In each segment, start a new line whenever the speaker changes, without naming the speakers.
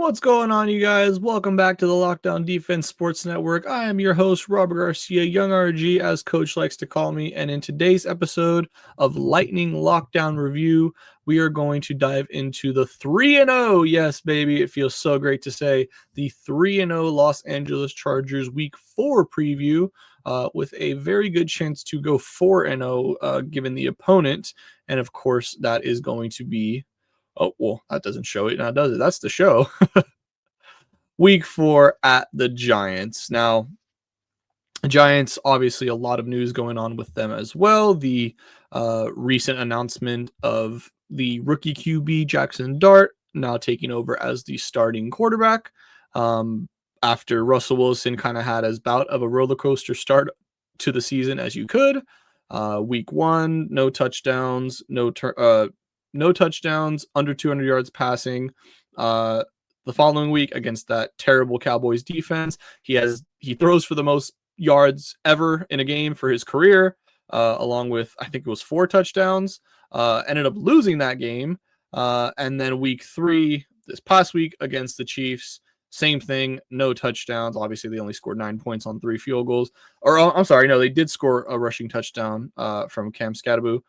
What's going on, you guys? Welcome back to the Lockdown Defense Sports Network. I am your host, Robert Garcia, Young RG, as Coach likes to call me. And in today's episode of Lightning Lockdown Review, we are going to dive into the 3-0. Yes, baby, it feels so great to say the 3-0 Los Angeles Chargers Week 4 preview. With a very good chance to go 4-0 given the opponent. And of course, that is going to be. Oh, well, that doesn't show it now, does it? That's the show. Week 4 at the Giants. Now, Giants, obviously, a lot of news going on with them as well. The recent announcement of the rookie QB, Jackson Dart, now taking over as the starting quarterback. After Russell Wilson kind of had as bout of a roller coaster start to the season as you could. Week 1, no touchdowns, no touchdowns, under 200 yards passing. The following week against that terrible Cowboys defense, he throws for the most yards ever in a game for his career, along with I think it was 4 touchdowns. Ended up losing that game, and then week 3 this past week against the Chiefs. Same thing, no touchdowns. Obviously, they only scored 9 points on 3 field goals. Or I'm sorry, no, they did score a rushing touchdown from Cam Scadaboo.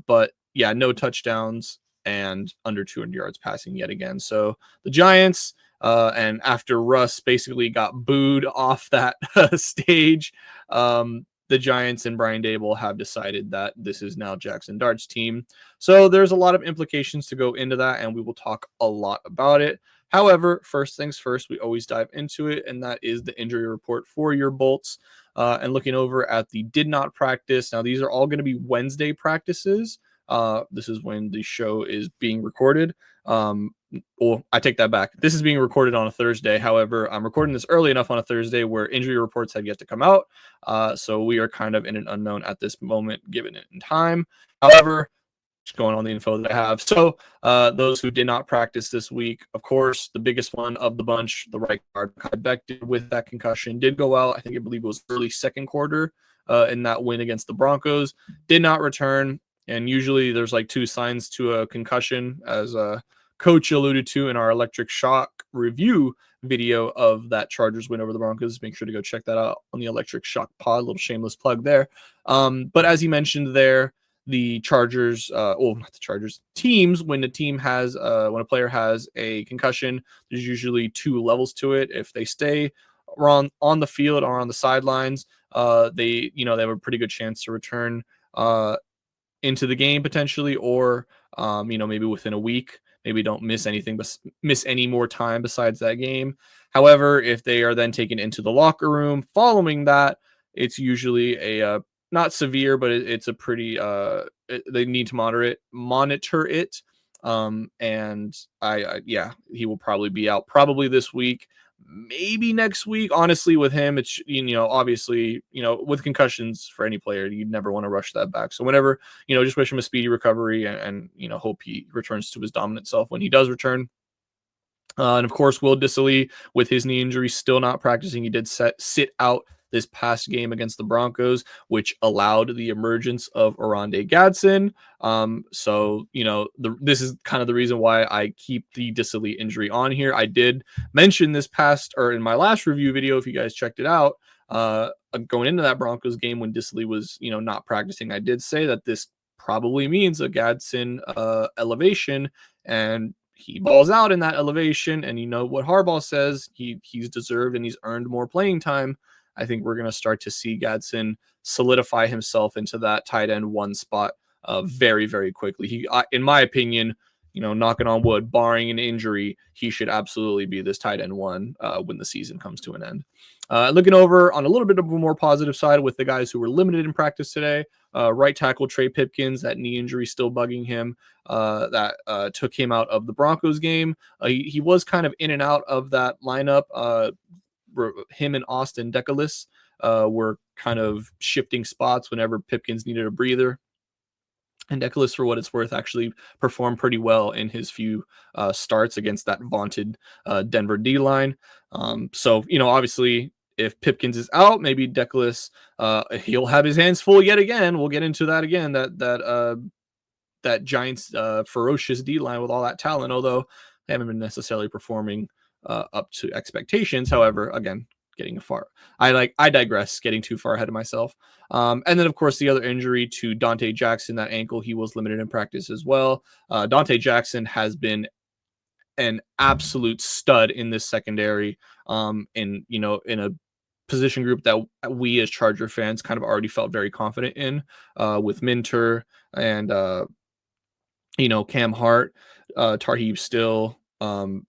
But yeah, no touchdowns and under 200 yards passing yet again. So the Giants, and after Russ basically got booed off that stage, the Giants and Brian Daboll have decided that this is now Jackson Dart's team. So there's a lot of implications to go into that, and we will talk a lot about it. However, first things first, we always dive into it, and that is the injury report for your Bolts. And looking over at the did not practice. Now, these are all going to be Wednesday practices. This is when the show is being recorded. Well, I take that back. This is being recorded on a Thursday. However, I'm recording this early enough on a Thursday where injury reports have yet to come out. So we are kind of in an unknown at this moment, given it in time. However, just going on the info that I have. So those who did not practice this week, of course, the biggest one of the bunch, the right guard, Kai Becton, with that concussion, did go out. I believe it was early second quarter in that win against the Broncos. Did not return. And usually there's like 2 signs to a concussion, as Coach alluded to in our electric shock review video of that Chargers win over the Broncos. Make sure to go check that out on the Electric Shock Pod. Little shameless plug there. But as he mentioned there, the Chargers, not the Chargers, teams, when a player has a concussion, there's usually 2 levels to it. If they stay on the field or on the sidelines, they have a pretty good chance to return into the game potentially, or maybe within a week, maybe don't miss anything, but miss any more time besides that game. However, if they are then taken into the locker room following that, it's usually a not severe, but it's a pretty they need to monitor it. And he will probably be out probably this week, maybe next week. Honestly, with him, it's obviously with concussions for any player, you'd never want to rush that back. So whenever just wish him a speedy recovery, and hope he returns to his dominant self when he does return. And of course, Will Dissly, with his knee injury, still not practicing. He did sit out this past game against the Broncos, which allowed the emergence of Oronde Gadsden. So this is kind of the reason why I keep the Dissly injury on here. I did mention in my last review video, if you guys checked it out, going into that Broncos game when Dissly was not practicing, I did say that this probably means a Gadsden elevation, and he balls out in that elevation. And what Harbaugh says, he's deserved and he's earned more playing time. I think we're going to start to see Gadsden solidify himself into that tight end 1 spot very, very quickly. He, in my opinion, knocking on wood, barring an injury, he should absolutely be this tight end 1 when the season comes to an end. Looking over on a little bit of a more positive side with the guys who were limited in practice today, right tackle Trey Pipkins, that knee injury still bugging him, that took him out of the Broncos game. He was kind of in and out of that lineup. Him and Austin Decalis were kind of shifting spots whenever Pipkins needed a breather. And Decalis, for what it's worth, actually performed pretty well in his few starts against that vaunted Denver D-line. So, obviously, if Pipkins is out, maybe Decalis, he'll have his hands full yet again. We'll get into that again, that Giants ferocious D-line with all that talent, although they haven't been necessarily performing up to expectations. However, again, I digress, getting too far ahead of myself. And then, of course, the other injury to Dante Jackson, that ankle, he was limited in practice as well. Dante Jackson has been an absolute stud in this secondary, in a position group that we as Charger fans kind of already felt very confident in, with Minter and Cam Hart, Tarheeb Still, and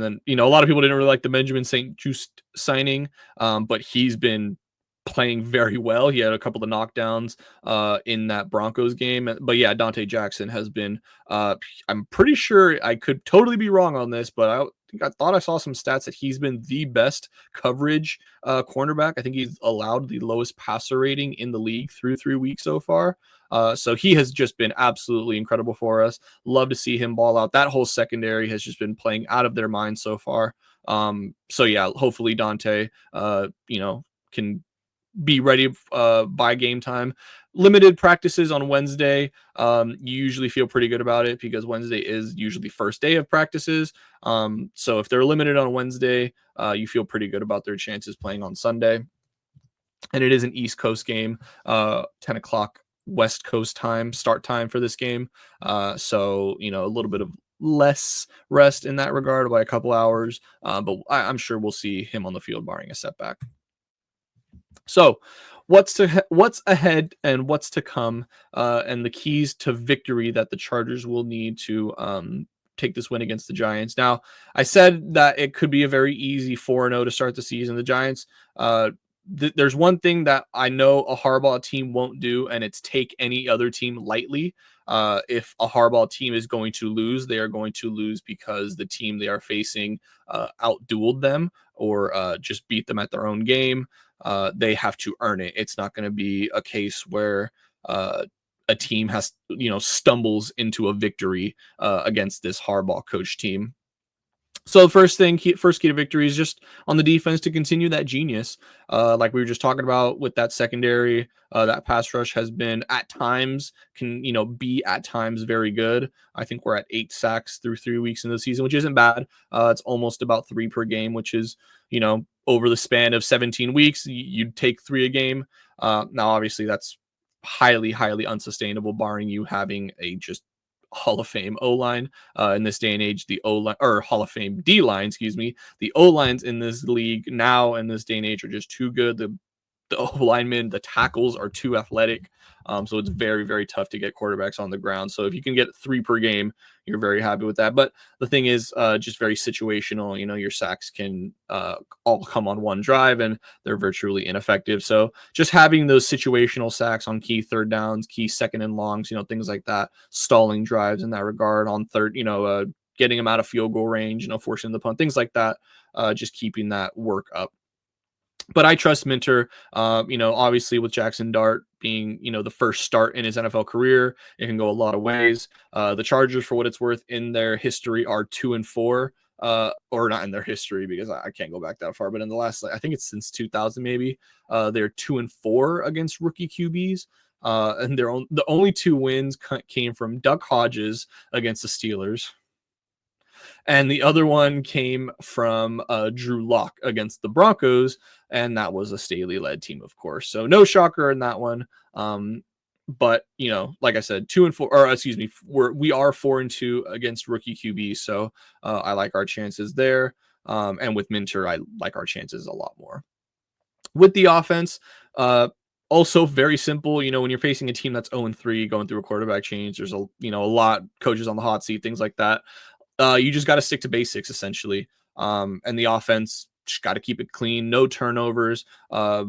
then a lot of people didn't really like the Benjamin St-Juste signing, but he's been playing very well. He had a couple of knockdowns in that Broncos game, but yeah, Dante Jackson has been. I'm pretty sure, I could totally be wrong on this, but I thought I saw some stats that he's been the best coverage cornerback. I think he's allowed the lowest passer rating in the league through 3 weeks so far. So he has just been absolutely incredible for us. Love to see him ball out. That whole secondary has just been playing out of their mind so far. So yeah, hopefully Dante, can be ready by game time. Limited practices on Wednesday. You usually feel pretty good about it because Wednesday is usually first day of practices. So if they're limited on Wednesday, you feel pretty good about their chances playing on Sunday. And it is an East Coast game, 10 o'clock West Coast time, start time for this game. So, a little bit of less rest in that regard by a couple hours. But I'm sure we'll see him on the field barring a setback. So what's ahead and what's to come, and the keys to victory that the Chargers will need to take this win against the Giants. Now, I said that it could be a very easy 4-0 to start the season. The Giants, there's one thing that I know a Harbaugh team won't do, and it's take any other team lightly. If a Harbaugh team is going to lose, they are going to lose because the team they are facing outdueled them or just beat them at their own game. They have to earn it. It's not going to be a case where a team stumbles into a victory against this Harbaugh coach team. So the first key to victory is just on the defense to continue that genius. Like we were just talking about with that secondary, that pass rush has been at times be at times very good. I think we're at 8 sacks through 3 weeks in the season, which isn't bad. It's almost about 3 per game, which is, over the span of 17 weeks, you'd take 3 a game. Now, obviously that's highly, highly unsustainable, barring you having a just Hall of Fame O-line in this day and age. The O-line, or Hall of Fame D-line, excuse me. The O-lines in this league now in this day and age are just too good. The O-linemen, the tackles are too athletic. So it's very, very tough to get quarterbacks on the ground. So if you can get 3 per game, you're very happy with that. But the thing is just very situational. Your sacks can all come on one drive and they're virtually ineffective. So just having those situational sacks on key third downs, key second and longs, things like that, stalling drives in that regard on third, getting them out of field goal range, forcing the punt, things like that, just keeping that work up. But I trust Minter, obviously with Jackson Dart being, the first start in his NFL career, it can go a lot of ways. The Chargers, for what it's worth, in their history are 2-4, or not in their history because I can't go back that far, but in the last, I think it's since 2000 maybe, they're 2-4 against rookie QBs. And the only 2 wins came from Duck Hodges against the Steelers. And the other one came from Drew Lock against the Broncos, and that was a Staley-led team, of course. So no shocker in that one. But like I said, 2-4, or excuse me, we are 4-2 against rookie QB. So I like our chances there. And with Minter, I like our chances a lot more. With the offense, also very simple. When you're facing a team that's 0-3, going through a quarterback change, there's a lot coaches on the hot seat, things like that. You just got to stick to basics, essentially. And the offense just got to keep it clean, no turnovers.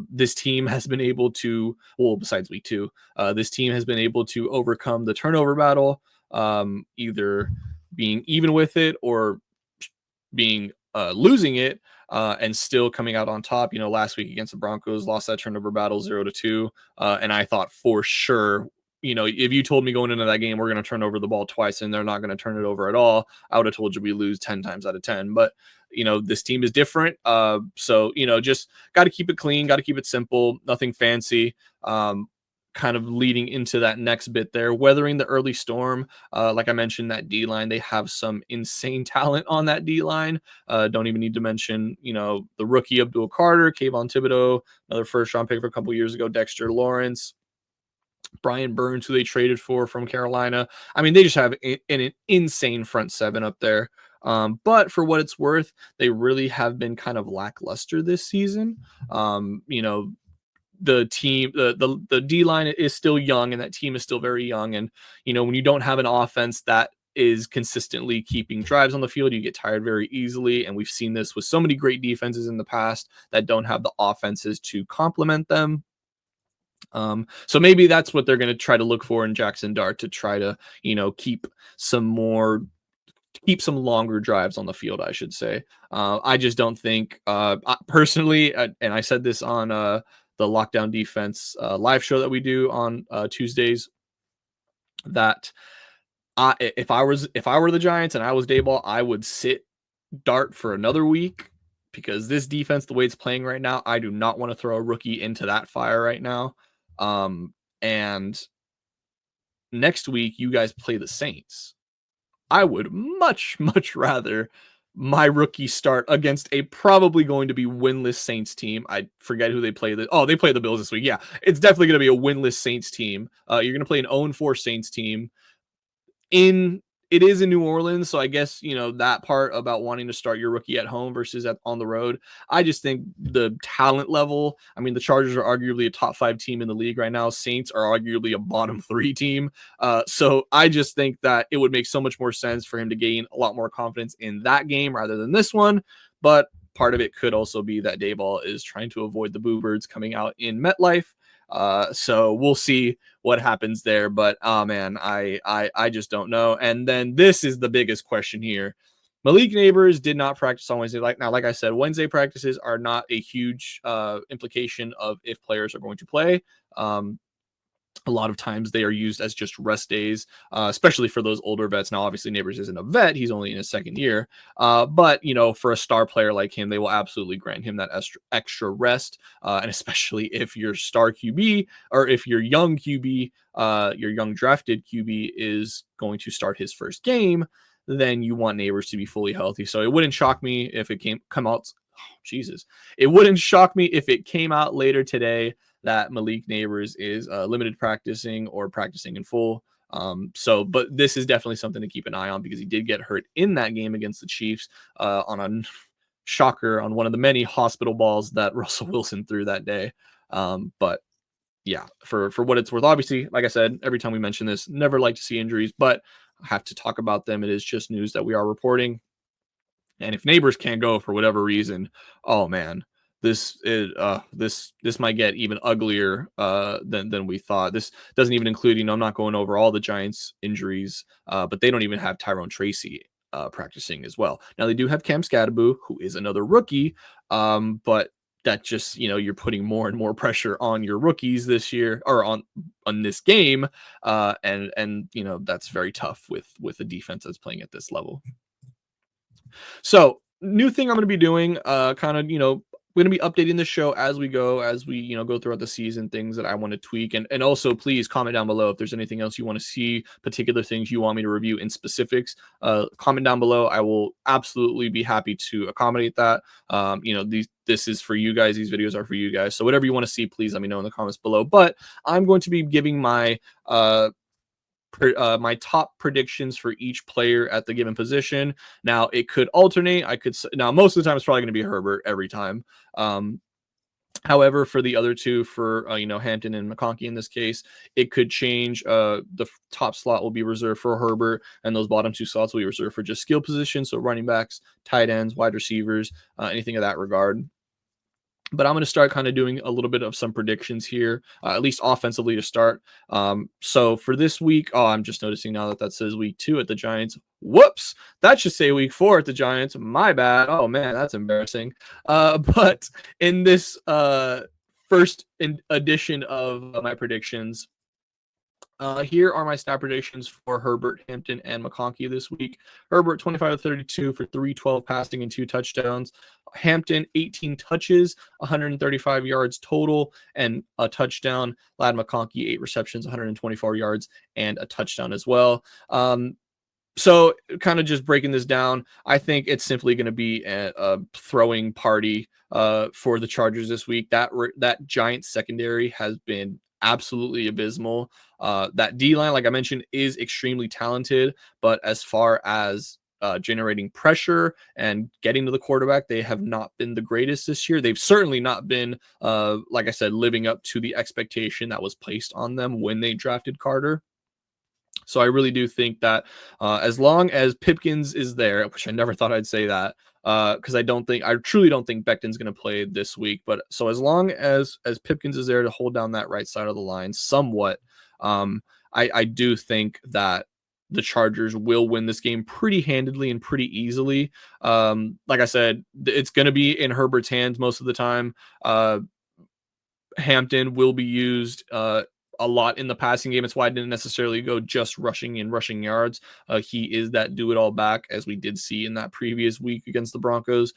This team has been able to, besides week 2, this team has been able to overcome the turnover battle, either being even with it or being losing it, and still coming out on top. Last week against the Broncos, lost that turnover battle 0-2. And I thought for sure, if you told me going into that game, we're going to turn over the ball twice and they're not going to turn it over at all, I would have told you we lose 10 times out of 10. But, this team is different. So, just got to keep it clean, got to keep it simple, nothing fancy. kind of leading into that next bit there, weathering the early storm. Like I mentioned, that D line, they have some insane talent on that D line. Don't even need to mention, the rookie Abdul Carter, Kayvon Thibodeau, another first round pick for a couple years ago, Dexter Lawrence, Brian Burns, who they traded for from Carolina. I mean, they just have an insane front seven up there. But for what it's worth, they really have been kind of lackluster this season. The team, the D line is still young, and that team is still very young. And when you don't have an offense that is consistently keeping drives on the field, you get tired very easily. And we've seen this with so many great defenses in the past that don't have the offenses to complement them. So maybe that's what they're going to try to look for in Jackson Dart, to try to, keep some longer drives on the field, I should say. I just don't think, personally, and I said this on the Lockdown Defense live show that we do on Tuesdays, that if I were the Giants and I was Daboll, I would sit Dart for another week, because this defense, the way it's playing right now, I do not want to throw a rookie into that fire right now. And next week you guys play the Saints. I would much, much rather my rookie start against a probably going to be winless Saints team. I forget who they play. They play the Bills this week. Yeah, it's definitely going to be a winless Saints team. You're going to play an 0-4 Saints team. It is in New Orleans, so I guess, that part about wanting to start your rookie at home versus on the road. I just think the talent level, I mean, the Chargers are arguably a top 5 team in the league right now. Saints are arguably a bottom 3 team. So I just think that it would make so much more sense for him to gain a lot more confidence in that game rather than this one. But part of it could also be that Daboll is trying to avoid the Boo Birds coming out in MetLife. So we'll see what happens there, but man, I just don't know. And then this is the biggest question here. Malik Nabers did not practice on Wednesday. Like I said, Wednesday practices are not a huge implication of if players are going to play. A lot of times they are used as just rest days, especially for those older vets. Now, obviously, Nabers isn't a vet. He's only in his second year. But, for a star player like him, they will absolutely grant him that extra rest. And especially if your star QB, or if your young QB, your young drafted QB is going to start his first game, then you want Nabers to be fully healthy. So it wouldn't shock me if it come out. Oh, Jesus. It wouldn't shock me if it came out later today that Malik Nabers is limited practicing or practicing in full. But this is definitely something to keep an eye on, because he did get hurt in that game against the Chiefs on a shocker, on one of the many hospital balls that Russell Wilson threw that day. But yeah, for what it's worth, obviously, like I said, every time we mention this, never like to see injuries, but I have to talk about them. It is just news that we are reporting. And if Nabers can't go for whatever reason, oh man, this might get even uglier than we thought. This doesn't even include, I'm not going over all the Giants injuries, but they don't even have Tyrone Tracy practicing as well. Now they do have Cam Skattebo, who is another rookie, but that just, you're putting more and more pressure on your rookies this year, or on this game, and that's very tough with a defense that's playing at this level. So, new thing I'm going to be doing, we're going to be updating the show as we go, go throughout the season, things that I want to tweak. And also, please comment down below if there's anything else you want to see, particular things you want me to review in specifics. Comment down below. I will absolutely be happy to accommodate that. This is for you guys. These videos are for you guys. So whatever you want to see, please let me know in the comments below. But I'm going to be giving my my top predictions for each player at the given position. Now it could alternate. Now most of the time it's probably going to be Herbert every time. However, for the other two, for Hampton and McConkey in this case, it could change. The top slot will be reserved for Herbert, and those bottom 2 slots will be reserved for just skill positions, so running backs, tight ends, wide receivers, anything of that regard. But I'm going to start kind of doing a little bit of some predictions here, at least offensively to start. So for this week, I'm just noticing now that says week 2 at the Giants. Whoops, that should say week 4 at the Giants. My bad. Oh man, that's embarrassing. But in this first edition of my predictions, Here are my stat predictions for Herbert, Hampton, and McConkey this week. Herbert, 25 of 32 for 312 passing and 2 touchdowns. Hampton, 18 touches, 135 yards total, and a touchdown. Ladd McConkey, 8 receptions, 124 yards, and a touchdown as well. So kind of just breaking this down, I think it's simply going to be a throwing party for the Chargers this week. That Giants secondary has been absolutely abysmal. That D line, like I mentioned, is extremely talented, but as far as generating pressure and getting to the quarterback, they have not been the greatest this year. They've certainly not been, like I said, living up to the expectation that was placed on them when they drafted Carter. So I really do think that as long as Pipkins is there, which I never thought I'd say that, because I truly don't think Becton's going to play this week. But so as long as Pipkins is there to hold down that right side of the line somewhat, I do think that the Chargers will win this game pretty handedly and pretty easily. Like I said, it's going to be in Herbert's hands most of the time. Hampton will be used a lot in the passing game. It's why I didn't necessarily go just rushing yards. He is that do-it-all back, as we did see in that previous week against the Broncos.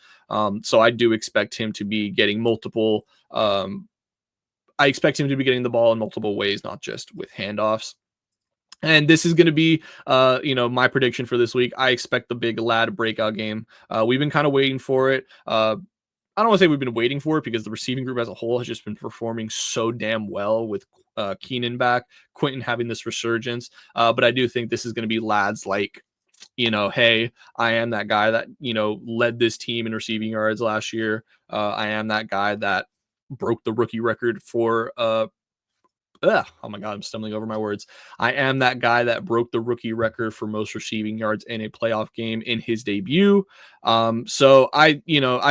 So I do expect him to be getting multiple. I expect him to be getting the ball in multiple ways, not just with handoffs. And this is going to be, my prediction for this week. I expect the big Ladd breakout game. We've been kind of waiting for it. I don't want to say we've been waiting for it because the receiving group as a whole has just been performing so damn well with Keenan back, Quentin having this resurgence. But I do think this is going to be Ladd's hey, I am that guy that, led this team in receiving yards last year. I am that guy that broke the rookie record for oh my God, I'm stumbling over my words. I am that guy that broke the rookie record for most receiving yards in a playoff game in his debut. So I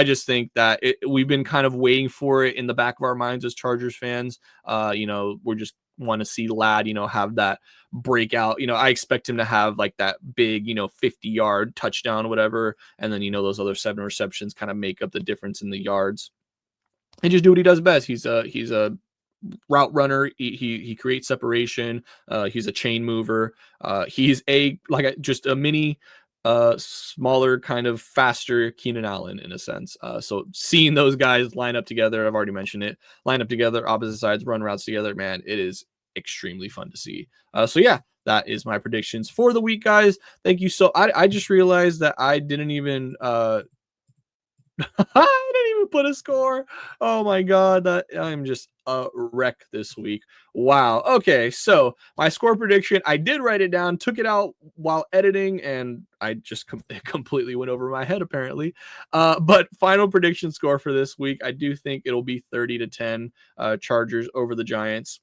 just think that we've been kind of waiting for it in the back of our minds as Chargers fans. We're just want to see Ladd, have that breakout. I expect him to have like that big, 50-yard touchdown or whatever. And then, those other 7 receptions kind of make up the difference in the yards. And just do what he does best. He's a route runner. He creates separation. He's a chain mover. He's just a mini, smaller, kind of faster Keenan Allen in a sense. So seeing those guys line up together, I've already mentioned it, line up together, opposite sides, run routes together, man, it is extremely fun to see. So yeah, that is my predictions for the week, guys. Thank you. So I just realized that I didn't even I didn't even put a score. Oh my God, that I'm just a wreck this week. Wow. Okay, so my score prediction, I did write it down, took it out while editing, and I just completely went over my head apparently. But final prediction score for this week, I do think it'll be 30-10 Chargers over the Giants.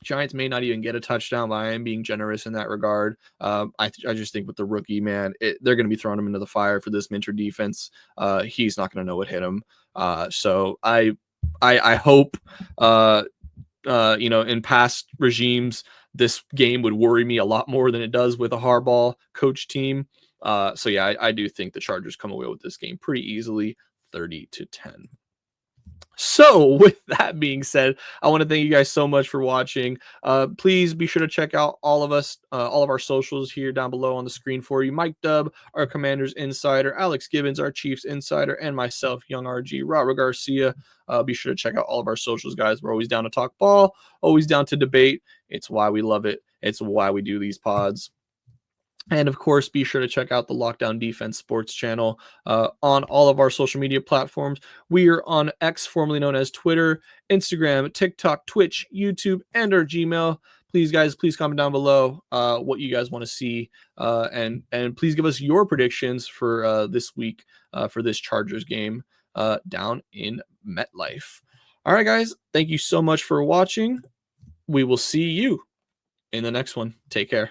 Giants may not even get a touchdown, but I am being generous in that regard. I just think with the rookie, man, they're going to be throwing him into the fire for this Minter defense. He's not going to know what hit him. So I hope, in past regimes, this game would worry me a lot more than it does with a Harbaugh coach team. So yeah, I do think the Chargers come away with this game pretty easily, 30-10. So with that being said, I want to thank you guys so much for watching. Please be sure to check out all of our socials here down below on the screen for you. Mike Dubb, our Commanders Insider, Alex Gibbons, our Chiefs Insider, and myself, Young RG, Robert Garcia. Be sure to check out all of our socials, guys. We're always down to talk ball, always down to debate. It's why we love it. It's why we do these pods. And of course, be sure to check out the Lockdown Defense Sports channel on all of our social media platforms. We are on X, formerly known as Twitter, Instagram, TikTok, Twitch, YouTube, and our Gmail. Please, guys, please comment down below what you guys want to see. And please give us your predictions for this week for this Chargers game down in MetLife. All right, guys, thank you so much for watching. We will see you in the next one. Take care.